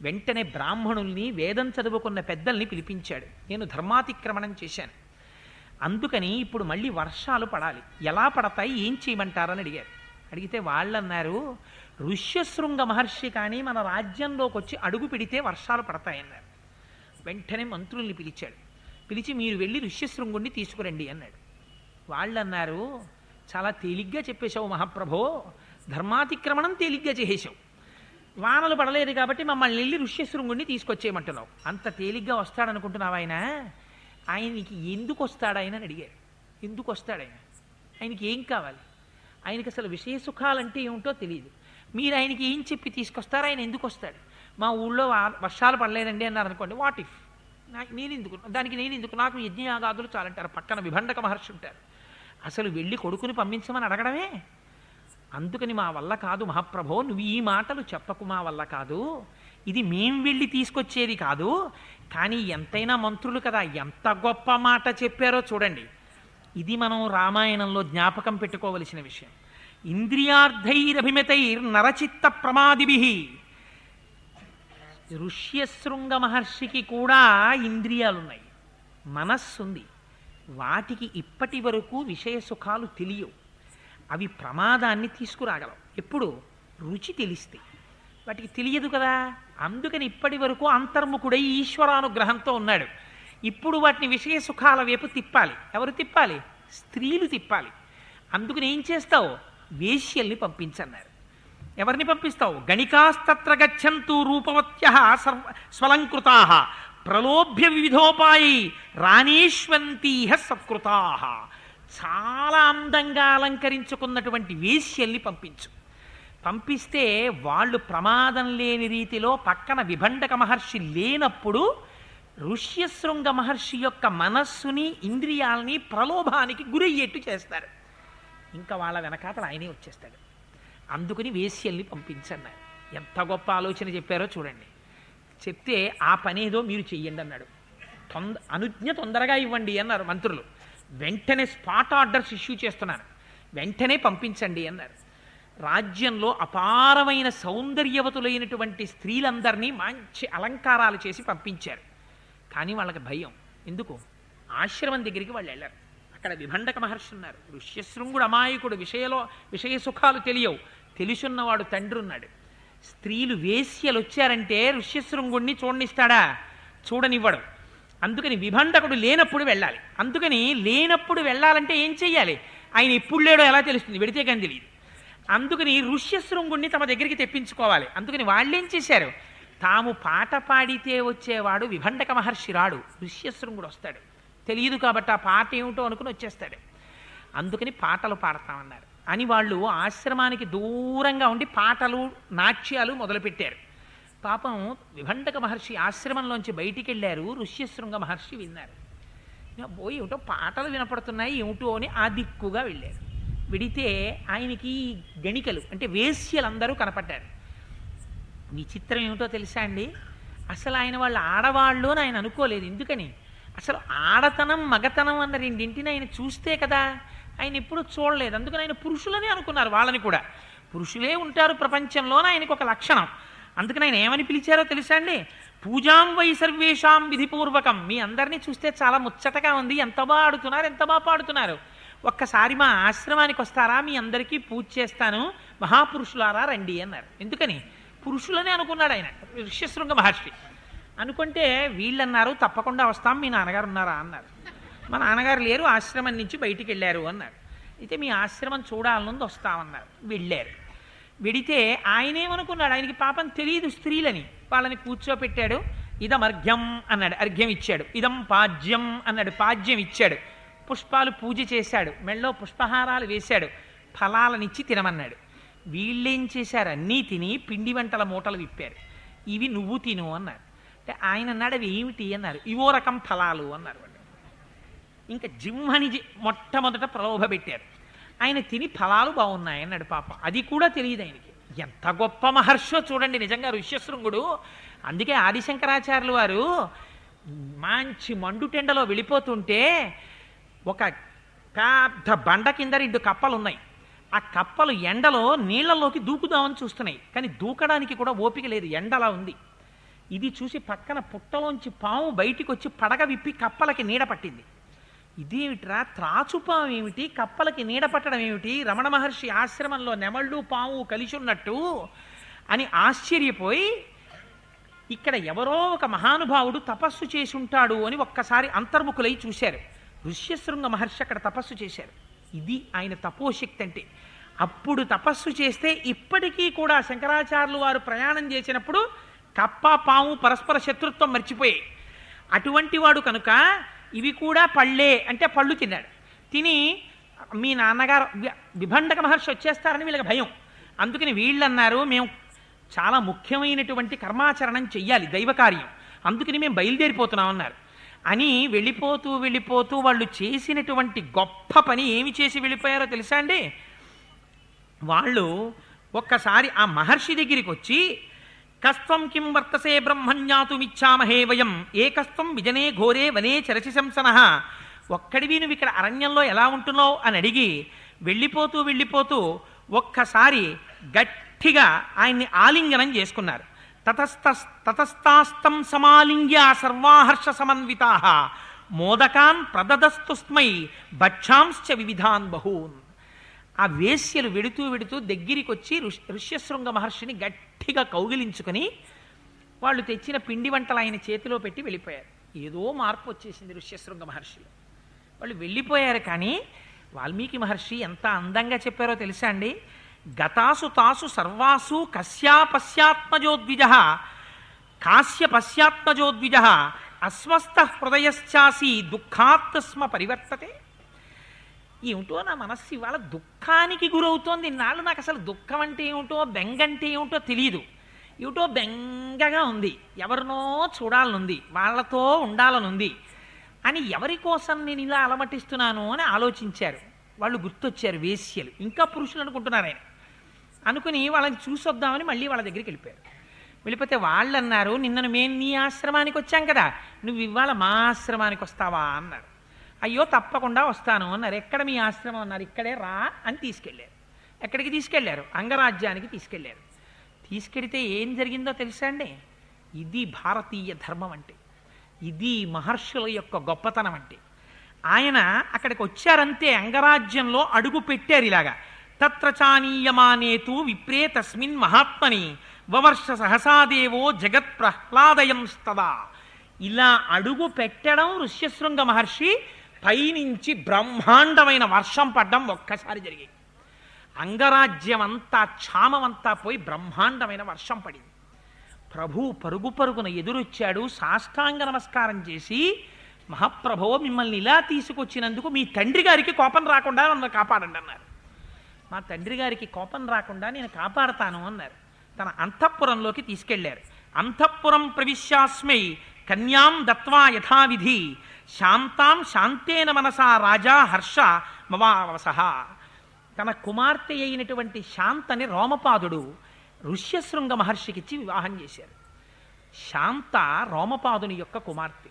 వెంటనే బ్రాహ్మణుల్ని, వేదం చదువుకున్న పెద్దల్ని పిలిపించాడు, నేను ధర్మాతిక్రమణం చేశాను. అందుకని ఇప్పుడు మళ్ళీ వర్షాలు పడాలి, ఎలా పడతాయి, ఏం చేయమంటారని అడిగారు. అడిగితే వాళ్ళన్నారు, ఋష్యశృంగ మహర్షి కానీ మన రాజ్యంలోకి వచ్చి అడుగు పెడితే వర్షాలు పడతాయన్నారు. వెంటనే మంత్రుల్ని పిలిచాడు. పిలిచి మీరు వెళ్ళి ఋష్యశృంగుణ్ణి తీసుకురండి అన్నాడు. వాళ్ళన్నారు, చాలా తేలిగ్గా చెప్పేశావు మహాప్రభో, ధర్మాతిక్రమణం తేలిగ్గా చేసేశావు. వానలు పడలేదు కాబట్టి మమ్మల్ని వెళ్ళి ఋష్యశృంగుణ్ణి తీసుకొచ్చేయమంటున్నావు. అంత తేలిగ్గా వస్తాడనుకుంటున్నావు ఆయన? ఆయనకి ఎందుకు వస్తాడు ఆయన అని అడిగారు. ఎందుకు వస్తాడు ఆయన? ఆయనకి ఏం కావాలి? ఆయనకి అసలు విషయ సుఖాలంటే ఏమిటో తెలియదు. మీరు ఆయనకి ఏం చెప్పి తీసుకొస్తారు? ఆయన ఎందుకు వస్తాడు? మా ఊళ్ళో వర్షాలు పడలేదండి అన్నారు అనుకోండి, వాట్ ఇఫ్, నేను ఎందుకు, నాకు యజ్ఞయాగాదులు చాలంటారు. పక్కన విభండక మహర్షి ఉంటారు. అసలు వెళ్ళి కొడుకుని పంపించమని అడగడమే. అందుకని మా వల్ల కాదు మహాప్రభో, నువ్వు ఈ మాటలు చెప్పకు, మా వల్ల కాదు, ఇది మేం వెళ్ళి తీసుకొచ్చేది కాదు. కానీ ఎంతైనా మంత్రులు కదా, ఎంత గొప్ప మాట చెప్పారో చూడండి. ఇది మనం రామాయణంలో జ్ఞాపకం పెట్టుకోవలసిన విషయం. ఇంద్రియార్థైరభిమతైర్ నరచిత్త ప్రమాదిభిః. ఋష్యశృంగ మహర్షికి కూడా ఇంద్రియాలున్నాయి, మనస్సుంది. వాటికి ఇప్పటి వరకు విషయ సుఖాలు తెలియవు. అవి ప్రమాదాన్ని తీసుకురాగలవు. ఎప్పుడు? రుచి తెలిస్తే. వాటికి తెలియదు కదా. అందుకని ఇప్పటి వరకు అంతర్ముఖుడై ఈశ్వరానుగ్రహంతో ఉన్నాడు. ఇప్పుడు వాటిని విషయ సుఖాల వైపు తిప్పాలి. ఎవరు తిప్పాలి? స్త్రీలు తిప్పాలి. అందుకని ఏం చేస్తావు? వేశ్యల్ని పంపించన్నారు. ఎవరిని పంపిస్తావు? గణికాస్తత్ర గచ్చంతు రూపవత్యః స్వలంకృతాః ప్రలోభ్య వివిధోపాయై రాణీష్వంతీహ సత్కృతాః. చాలా అందంగా అలంకరించుకున్నటువంటి వేశ్యల్ని పంపించు. పంపిస్తే వాళ్ళు ప్రమాదం లేని రీతిలో పక్కన విభండక మహర్షి లేనప్పుడు ఋష్యశృంగ మహర్షి యొక్క మనస్సుని, ఇంద్రియాలని ప్రలోభానికి గురయ్యేట్టు చేస్తారు. ఇంకా వాళ్ళ వెనకాతలు ఆయనే వచ్చేస్తాడు. అందుకని వేశ్యల్ని పంపించన్నారు. ఎంత గొప్ప ఆలోచన చెప్పారో చూడండి. చెప్తే ఆ పనేదో మీరు చెయ్యండి అన్నాడు. అనుజ్ఞ తొందరగా ఇవ్వండి అన్నారు మంత్రులు. వెంటనే స్పాట్ ఆర్డర్స్ ఇష్యూ చేస్తున్నారు, వెంటనే పంపించండి అన్నారు. రాజ్యంలో అపారమైన సౌందర్యవతులైనటువంటి స్త్రీలందరినీ మంచి అలంకారాలు చేసి పంపించారు. కానీ వాళ్ళకి భయం. ఎందుకు? ఆశ్రమం దగ్గరికి వాళ్ళు వెళ్ళారు. అక్కడ విభండక మహర్షి ఉన్నారు. ఋష్యశృంగుడు అమాయకుడు, విషయ సుఖాలు తెలియవు. తెలుసున్నవాడు తండ్రి ఉన్నాడు. స్త్రీలు వేశ్యలు వచ్చారంటే ఋష్యశృంగుణ్ణి చూడనిస్తాడా? చూడనివ్వడు. అందుకని విభండకుడు లేనప్పుడు వెళ్ళాలి. అందుకని లేనప్పుడు వెళ్ళాలంటే ఏం చెయ్యాలి? ఆయన ఎప్పుడు లేడో ఎలా తెలుస్తుంది? వెడితే కానీ తెలియదు. అందుకని ఋష్యశృంగుణ్ణి తమ దగ్గరికి తెప్పించుకోవాలి. అందుకని వాళ్ళేం చేశారు? తాము పాట పాడితే వచ్చేవాడు విభండక మహర్షి రాడు, ఋష్యశృంగుడు వస్తాడు. తెలియదు కాబట్టి ఆ పాట ఏమిటో అనుకుని వచ్చేస్తాడు. అందుకని పాటలు పాడతామన్నారు అని వాళ్ళు ఆశ్రమానికి దూరంగా ఉండి పాటలు నాట్యాలు మొదలుపెట్టారు. పాపం విభండక మహర్షి ఆశ్రమంలోంచి బయటికి వెళ్ళారు. ఋష్యశృంగ మహర్షి విన్నారు. పోయి ఏమిటో పాటలు వినపడుతున్నాయి ఏమిటో అని ఆ దిక్కుగా వెళ్ళారు. విడితే ఆయనకి గణికలు అంటే వేశ్యలందరూ కనపడ్డారు. విచిత్రం ఏమిటో తెలుసా అండి, అసలు ఆయన వాళ్ళు ఆడవాళ్ళు అని ఆయన అనుకోలేదు. ఎందుకని, అసలు ఆడతనం మగతనం అన్న రెండింటిని ఆయన చూస్తే కదా, ఆయన ఎప్పుడు చూడలేదు. అందుకని ఆయన పురుషులని అనుకున్నారు. వాళ్ళని కూడా పురుషులే ఉంటారు ప్రపంచంలోనే ఆయనకు ఒక లక్షణం. అందుకని ఆయన ఏమని పిలిచారో తెలుసా అండి, పూజాం వై సర్వేషాం విధిపూర్వకం. మీ అందరినీ చూస్తే చాలా ముచ్చటగా ఉంది, ఎంత బాగా ఆడుతున్నారు, ఎంత బాగా పాడుతున్నారు, ఒక్కసారి మా ఆశ్రమానికి వస్తారా, మీ అందరికీ పూజ చేస్తాను, మహాపురుషులారా రండి అన్నారు. ఎందుకని, పురుషులని అనుకున్నాడు ఆయన ఋష్యశృంగ మహర్షి. అనుకుంటే వీళ్ళన్నారు తప్పకుండా వస్తాం, మీ నాన్నగారు ఉన్నారా అన్నారు. మా నాన్నగారు లేరు, ఆశ్రమం నుంచి బయటికి వెళ్ళారు అన్నారు. అయితే మీ ఆశ్రమం చూడాలనుంది, వస్తామన్నారు. వెళ్ళారు. వెడితే ఆయనేమనుకున్నాడు, ఆయనకి పాపం తెలియదు స్త్రీలని. వాళ్ళని కూర్చోపెట్టాడు. ఇదం అర్ఘ్యం అన్నాడు, అర్ఘ్యం ఇచ్చాడు. ఇదం పాజ్యం అన్నాడు, పాజ్యం ఇచ్చాడు. పుష్పాలు పూజ చేశాడు, మెళ్ళో పుష్పహారాలు వేశాడు, ఫలాలనిచ్చి తినమన్నాడు. వీళ్ళేం చేశారు, అన్నీ తిని పిండి వంటల మూటలు విప్పారు. ఇవి నువ్వు తిను అన్నారు. అంటే ఆయన అన్నాడు, అవి ఏమిటి అన్నారు. ఇవో రకం ఫలాలు అన్నారు వాళ్ళు. ఇంకా జిమ్మని మొట్టమొదట ప్రలోభ పెట్టారు. ఆయన తిని ఫలాలు బాగున్నాయి అన్నాడు. పాపం అది కూడా తెలియదు ఆయనకి. ఎంత గొప్ప మహర్షో చూడండి నిజంగా ఋష్యశృంగుడు. అందుకే ఆదిశంకరాచార్యులు వారు మంచి మండుటెండలో వెళ్ళిపోతుంటే ఒక పెద్ద బండ కింద 2 కప్పలు ఉన్నాయి. ఆ కప్పలు ఎండలో నీళ్లలోకి దూకుదామని చూస్తున్నాయి, కానీ దూకడానికి కూడా ఓపిక లేదు, ఎండలా ఉంది. ఇది చూసి పక్కన పుట్టలోంచి పాము బయటికి వచ్చి పడగ విప్పి కప్పలకి నీడ పట్టింది. ఇదేమిట్రా, త్రాచుపాము ఏమిటి, కప్పలకి నీడ పట్టడం ఏమిటి, రమణ మహర్షి ఆశ్రమంలో నెమళ్ళు పాము కలిసి ఉన్నట్టు అని ఆశ్చర్యపోయి, ఇక్కడ ఎవరో ఒక మహానుభావుడు తపస్సు చేసి ఉంటాడు అని ఒక్కసారి అంతర్ముఖులై చూశారు. ఋష్యశృంగ మహర్షి అక్కడ తపస్సు చేశారు. ఇది ఆయన తపోశక్తి అంటే. అప్పుడు తపస్సు చేస్తే ఇప్పటికీ కూడా శంకరాచార్యులు వారు ప్రయాణం చేసినప్పుడు కప్ప పాము పరస్పర శత్రుత్వం మర్చిపోయాయి. అటువంటి వాడు కనుక ఇవి కూడా పళ్ళే అంటే పళ్ళు తిన్నాడు. తిని మీ నాన్నగారు విభండక మహర్షి వచ్చేస్తారని వీళ్ళకి భయం. అందుకని వీళ్ళన్నారు, మేము చాలా ముఖ్యమైనటువంటి కర్మాచరణం చెయ్యాలి, దైవకార్యం, అందుకని మేము బయలుదేరిపోతున్నాం అన్నారు. అని వెళ్ళిపోతూ వెళ్ళిపోతూ వాళ్ళు చేసినటువంటి గొప్ప పని ఏమి చేసి వెళ్ళిపోయారో తెలుసా అండి. వాళ్ళు ఒక్కసారి ఆ మహర్షి దగ్గరికి వచ్చి, కస్త్వం కిం వర్తసే బ్రహ్మణ్యాతుమిచ్చామహే వయం ఏకస్త్వం విజనే ఘోరే వనే చరసి శంసనః. ఒక్కడివి నువ్వు ఇక్కడ అరణ్యంలో ఎలా ఉంటున్నావు అని అడిగి వెళ్ళిపోతూ వెళ్ళిపోతూ ఒక్కసారి గట్టిగా ఆయన్ని ఆలింగనం చేసుకున్నారు. తతస్తాస్తం సమాలింగ్య సర్వాహర్ష సమన్వితాః మోదకాన్ ప్రదదస్తుస్మై భక్షాంశ్చ వివిధాన్ బహూన్. ఆ వేశ్యలు వెడుతూ వెడుతూ దగ్గరికి వచ్చి ఋష్యశృంగ మహర్షిని గట్టిగా కౌగిలించుకొని వాళ్ళు తెచ్చిన పిండి వంటలు ఆయన చేతిలో పెట్టి వెళ్ళిపోయారు. ఏదో మార్పు వచ్చేసింది ఋష్యశృంగ మహర్షిలో. వాళ్ళు వెళ్ళిపోయారు. కానీ వాల్మీకి మహర్షి ఎంత అందంగా చెప్పారో తెలుసా అండి. గతాసు తాసు సర్వాసు కస్యాపస్యాత్మజోద్విజ కాస్యపస్యాత్మజోద్విజ అస్వస్థ హృదయశ్చాసి దుఃఖాత్ స్మ పరివర్తతే. ఏమిటో నా మనస్సు ఇవాళ దుఃఖానికి గురవుతోంది. ఇన్నాళ్ళు నాకు అసలు దుఃఖం అంటే ఏమిటో బెంగ అంటే ఏమిటో తెలియదు. ఏమిటో బెంగగా ఉంది, ఎవరినో చూడాలనుంది, వాళ్ళతో ఉండాలనుంది అని ఎవరి కోసం నేను ఇలా అలమటిస్తున్నాను అని ఆలోచించారు. వాళ్ళు గుర్తొచ్చారు వేశ్యలు, ఇంకా పురుషులు అనుకుంటున్నారు ఆయన. అనుకుని వాళ్ళని చూసొద్దామని మళ్ళీ వాళ్ళ దగ్గరికి వెళ్ళిపోయారు. వెళ్ళిపోతే వాళ్ళు అన్నారు, నిన్నను మేము నీ ఆశ్రమానికి వచ్చాం కదా, నువ్వు ఇవాళ మా ఆశ్రమానికి వస్తావా అన్నారు. అయ్యో తప్పకుండా వస్తాను అన్నారు. ఎక్కడ మీ ఆశ్రమం అన్నారు. ఇక్కడే రా అని తీసుకెళ్ళారు. ఎక్కడికి తీసుకెళ్లారు? అంగరాజ్యానికి తీసుకెళ్లారు. తీసుకెడితే ఏం జరిగిందో తెలుసా అండి. ఇది భారతీయ ధర్మం అంటే, ఇది మహర్షుల యొక్క గొప్పతనం అంటే. ఆయన అక్కడికి వచ్చారంతే, అంగరాజ్యంలో అడుగు పెట్టారు ఇలాగా. తత్ర చానీయమానేతు విప్రే తస్మిన్ మహాత్మని వవర్ష సహసాదేవో జగత్ ప్రహ్లాదయంస్తదా. ఇలా అడుగు పెట్టడం ఋష్యశృంగ మహర్షి పైనుంచి బ్రహ్మాండమైన వర్షం పడ్డం ఒక్కసారి జరిగింది. అంగరాజ్యం అంతా క్షామమంతా పోయి బ్రహ్మాండమైన వర్షం పడింది. ప్రభు పరుగు పరుగున ఎదురొచ్చాడు, సాష్టాంగ నమస్కారం చేసి మహాప్రభో మిమ్మల్ని ఇలా తీసుకొచ్చినందుకు మీ తండ్రి గారికి కోపం రాకుండా నన్ను కాపాడండి అన్నారు. మా తండ్రి గారికి కోపం రాకుండా నేను కాపాడతాను అన్నారు. తన అంతఃపురంలోకి తీసుకెళ్లారు. అంతఃపురం ప్రవిశ్యాస్మై కన్యాం దత్వా యథావిధి శాంతాం శాంతేన మనసా రాజా హర్ష మవావసహ. తన కుమార్తె అయినటువంటి శాంతని రోమపాదుడు ఋష్యశృంగ మహర్షికిచ్చి వివాహం చేశారు. శాంత రోమపాదుని యొక్క కుమార్తె.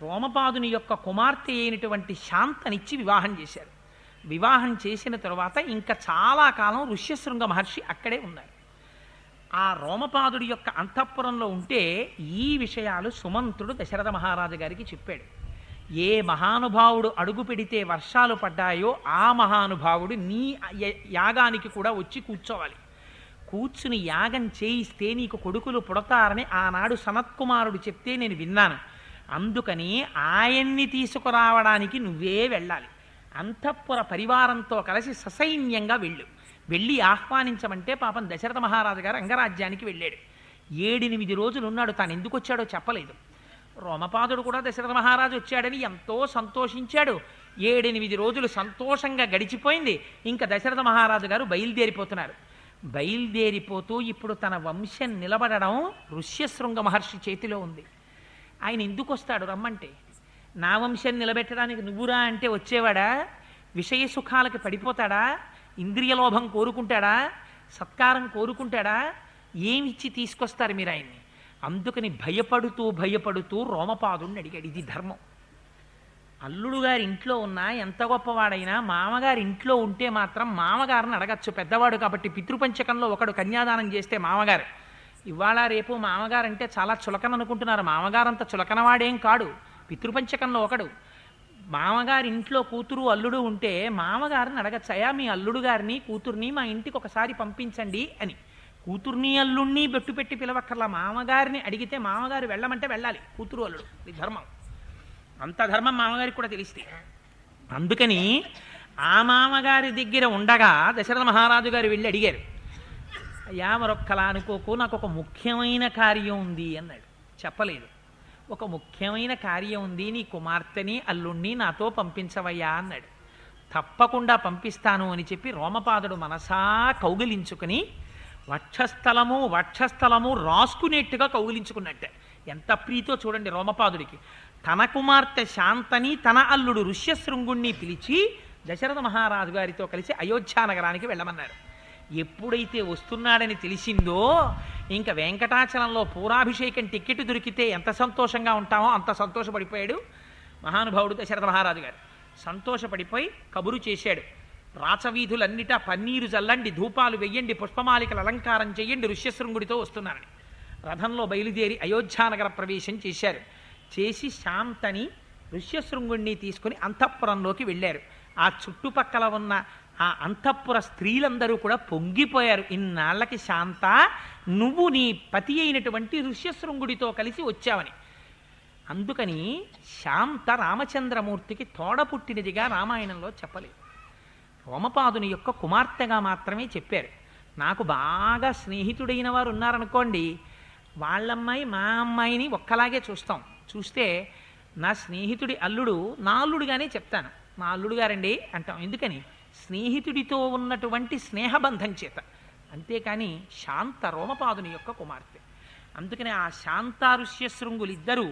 రోమపాదుని యొక్క కుమార్తె అయినటువంటి శాంతనిచ్చి వివాహం చేశారు. వివాహం చేసిన తరువాత ఇంకా చాలా కాలం ఋష్యశృంగ మహర్షి అక్కడే ఉన్నారు. ఆ రోమపాదుడి యొక్క అంతఃపురంలో ఉంటే ఈ విషయాలు సుమంత్రుడు దశరథ మహారాజు గారికి చెప్పాడు. ఏ మహానుభావుడు అడుగు పెడితే వర్షాలు పడ్డాయో ఆ మహానుభావుడు నీ యాగానికి కూడా వచ్చి కూర్చోవాలి. కూర్చుని యాగం చేయిస్తే నీకు కొడుకులు పుడతారని ఆనాడు సనత్కుమారుడు చెప్తే నేను విన్నాను. అందుకని ఆయన్ని తీసుకురావడానికి నువ్వే వెళ్ళాలి. అంతఃపుర పరివారంతో కలిసి ససైన్యంగా వెళ్ళి ఆహ్వానించమంటే పాపం దశరథ మహారాజు గారు అంగరాజ్యానికి వెళ్ళాడు. 7-8 రోజులు ఉన్నాడు. తాను ఎందుకు వచ్చాడో చెప్పలేదు. రోమపాదుడు కూడా దశరథ మహారాజు వచ్చాడని ఎంతో సంతోషించాడు. 7-8 రోజులు సంతోషంగా గడిచిపోయింది. ఇంకా దశరథ మహారాజు గారు బయలుదేరిపోతున్నారు. బయలుదేరిపోతూ ఇప్పుడు తన వంశం నిలబడడం ఋష్యశృంగ మహర్షి చేతిలో ఉంది. ఆయన ఎందుకు వస్తాడు రమ్మంటే? నా వంశం నిలబెట్టడానికి నువ్వురా అంటే వచ్చేవాడా? విషయ సుఖాలకి పడిపోతాడా? ఇంద్రియలోభం కోరుకుంటాడా? సత్కారం కోరుకుంటాడా? ఏమిచ్చి తీసుకొస్తారు మీరు ఆయన్ని? అందుకని భయపడుతూ రోమపాదుడిని అడిగాడు. ఇది ధర్మం. అల్లుడు గారి ఇంట్లో ఉన్నా ఎంత గొప్పవాడైనా మామగారి ఇంట్లో ఉంటే మాత్రం మామగారిని అడగచ్చు. పెద్దవాడు కాబట్టి పితృపంచకంలో ఒకడు కన్యాదానం చేస్తే మామగారు. ఇవాళ రేపు మామగారు అంటే చాలా చులకన అనుకుంటున్నారు. మామగారంత చులకనవాడేం కాడు. పితృపంచకంలో ఒకడు. మామగారి ఇంట్లో కూతురు అల్లుడు ఉంటే మామగారిని అడగచ్చు. అయ్యా మీ అల్లుడు గారిని కూతుర్ని మా ఇంటికి ఒకసారి పంపించండి అని. కూతుర్ని అల్లుడిని బెట్టు పెట్టి పిలవక్కర్లా. మామగారిని అడిగితే మామగారు వెళ్ళమంటే వెళ్ళాలి. కూతురు అల్లుడు ఇది ధర్మం. అంత ధర్మం మామగారికి కూడా తెలిస్తే. అందుకని ఆ మామగారి దగ్గర ఉండగా దశరథ మహారాజు గారు వెళ్ళి అడిగారు. అయ్యా మరొక్కలా అనుకోకు, నాకు ఒక ముఖ్యమైన కార్యం ఉంది అన్నాడు. చెప్పలేదు. ఒక ముఖ్యమైన కార్యం ఉంది, నీ కుమార్తెని అల్లుణ్ణి నాతో పంపించవయ్యా అన్నాడు. తప్పకుండా పంపిస్తాను అని చెప్పి రోమపాదుడు మనసా కౌగిలించుకుని వక్షస్థలము రాసుకునేట్టుగా కౌగిలించుకున్నట్టే. ఎంత ప్రీతో చూడండి రోమపాదుడికి. తన కుమార్తె శాంతని తన అల్లుడు ఋష్యశృంగుణ్ణి పిలిచి దశరథ మహారాజు గారితో కలిసి అయోధ్యానగరానికి వెళ్ళమన్నారు. ఎప్పుడైతే వస్తున్నాడని తెలిసిందో ఇంకా వెంకటాచలంలో పూరాభిషేకం టిక్కెట్ దొరికితే ఎంత సంతోషంగా ఉంటామో అంత సంతోషపడిపోయాడు మహానుభావుడు దశరథ మహారాజు గారు. సంతోషపడిపోయి కబురు చేశాడు. రాచవీధులన్నిటా పన్నీరు చల్లండి, ధూపాలు వెయ్యండి, పుష్పమాలికలు అలంకారం చెయ్యండి, ఋష్యశృంగుడితో వస్తున్నారని. రథంలో బయలుదేరి అయోధ్యానగర ప్రవేశం చేశారు. చేసి శాంతని ఋష్యశృంగుణ్ణి తీసుకుని అంతఃపురంలోకి వెళ్ళారు. ఆ చుట్టుపక్కల ఉన్న ఆ అంతఃపుర స్త్రీలందరూ కూడా పొంగిపోయారు. ఇన్నాళ్ళకి శాంత నువ్వు నీ పతి అయినటువంటి ఋష్యశృంగుడితో కలిసి వచ్చావని. అందుకని శాంత రామచంద్రమూర్తికి తోడ పుట్టినదిగా రామాయణంలో చెప్పలేదు. రోమపాదుని యొక్క కుమార్తెగా మాత్రమే చెప్పారు. నాకు బాగా స్నేహితుడైన వారు ఉన్నారనుకోండి, వాళ్ళమ్మాయి మా అమ్మాయిని ఒక్కలాగే చూస్తాం. చూస్తే నా స్నేహితుడి అల్లుడు నా అల్లుడుగానే చెప్తాను, మా అల్లుడు గారండి అంటాం. ఎందుకని? స్నేహితుడితో ఉన్నటువంటి స్నేహబంధం చేత. అంతేకాని శాంత రోమపాదుని యొక్క కుమార్తె. అందుకని ఆ శాంతారుష్యశృంగులిద్దరూ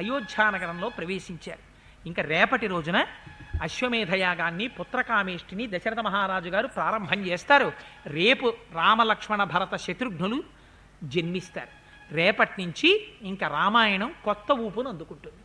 అయోధ్యానగరంలో ప్రవేశించారు. ఇంకా రేపటి రోజున అశ్వమేధయాగాన్ని పుత్రకామేష్టిని దశరథ మహారాజు గారు ప్రారంభం చేస్తారు. రేపు రామలక్ష్మణ భరత శత్రుఘ్నులు జన్మిస్తారు. రేపటి నుంచి ఇంకా రామాయణం కొత్త ఊపును అందుకుంటుంది.